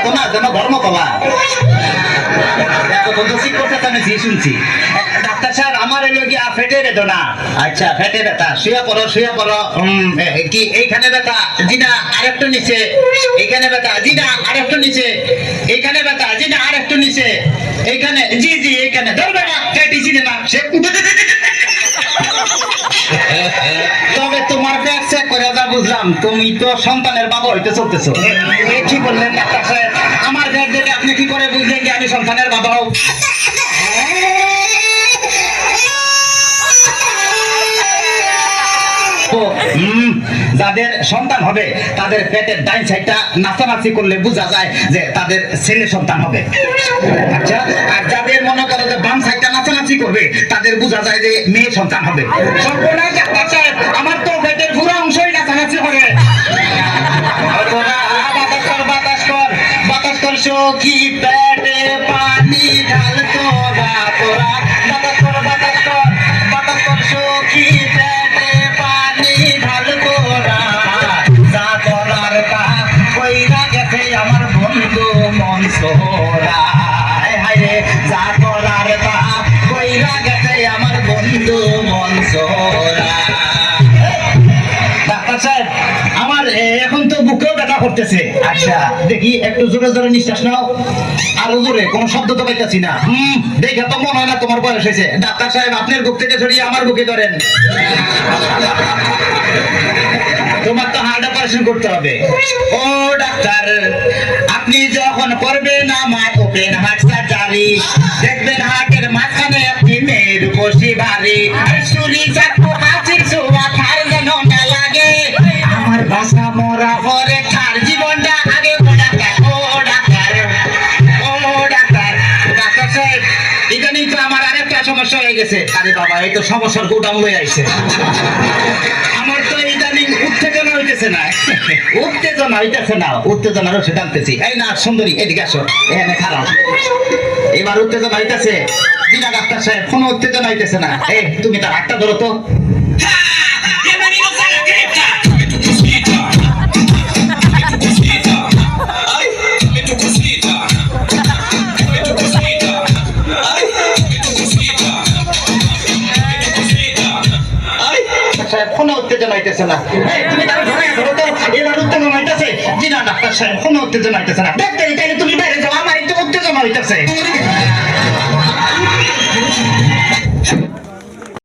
এত না যেন ধর্মতলা শুনছি। ডাক্তার সাহেব আমার এলো কি ফেটে বেদনা। আচ্ছা ফেটে ব্যথা, শুয়ে পড়ো শুয়ে পড়ো। কি এইখানে ব্যথা? জি না আরেকটু নিচে। এইখানে ব্যথা? জি না আরেকটু নিচে। এইখানে ব্যথা? জি না আরেকটু নিচে। এইখানে? জি জি এইখানে। ধরবে না কেটেছি না সে। তবে তোমার ব্যাগ চেক করে যা বুঝলাম তুমি তো সন্তানের বাবা হইতে চলতেছো। কি বললেন ডাক্তার সাহেব? আমার ব্যাগ দেখে আপনি কি করে বুঝলেন যে আমি সন্তানের বাবা হব? যাদের সন্তান হবে তাদের পেটের ডাইন সাইডটা নাচানাচি করলে বোঝা যায় যে তাদের ছেলে সন্তান হবে। আচ্ছা, আর যাদের মনে করো যে বাম সাইডটা নাচানাচি করবে তাদের বোঝা যায় যে মেয়ে সন্তান হবে। সর্বনাশ ডাক্তার সাহেব, আমার তো পেটের পুরো অংশই নাচানাচি করে। বাতাস কর বাতাস কর বাতাস কর সখী পেটে পানি ঢাল তোরা তোরা। বাতাস কর বাতাস কর বাতাস কর সখী পেটে পানি ঢাল তোরা। যা করার তা কইরা গেছে আমার বন্ধু মন সোরা। হায় রে যা করার তা কইরা গেছে আমার বন্ধু মন সোরা। ডাক্তার সাহেব আমার এখন তো বুকেও ব্যথা করতেছে। আচ্ছা দেখি একটু জোরে জোরে নিঃশ্বাস নাও। আরো জোরে, কোনো শব্দ তো পাইতেছি না। দেখে তো মনে হয় না তোমার বয়স হয়েছে। ডাক্তার সাহেব আপনার বুক থেকে সরিয়ে আমার বুকে ধরেন। তোমার তো হার্ট অপারেশন করতে হবে। ও ডাক্তার, আপনি যখন করবেন আমার ওপেন হার্ট সার্জারি দেখবেন হার্টের মাঝখানে আপনি মেয়ের বসি ভারী শুনি চাকু হাসির ছোঁয়া খার যেন না লাগে আমার বাসা মরা পরে তার জীবনটা আগে। ও ডাক্তার ও ডাক্তার ও ডাক্তার। ডাক্তার সাহেব ইদানিং তো আমার আরেকটা সমস্যা হয়ে গেছে। আরে বাবা এই তো সমস্যার গোডাউন হয়ে আইছে। আমার তো ইদানিং উত্তেজনা হইতেছে না। উত্তেজনা হইতেছে না, উত্তেজনারও সেটা আনতেছি। এই না সুন্দরী এদিকে আসো, এখানে খারাপ। এবার উত্তেজনা হইতেছে? দিনা ডাক্তার সাহেব কোনো উত্তেজনা হইতেছে না। এই তুমি তার হাতটা ধরো তো। কোনো উত্তেজনা হইতেছে না। তুমি তারা ধরে ধরো তো। এবার উত্তেজনা হইতেছে? জি না ডাক্তার সাহেব কোনো উত্তেজনা হইতেছে না। ডাক্তার তাইলে তুমি বাইরে যাও, আমার একটু উত্তেজনা হইতেছে।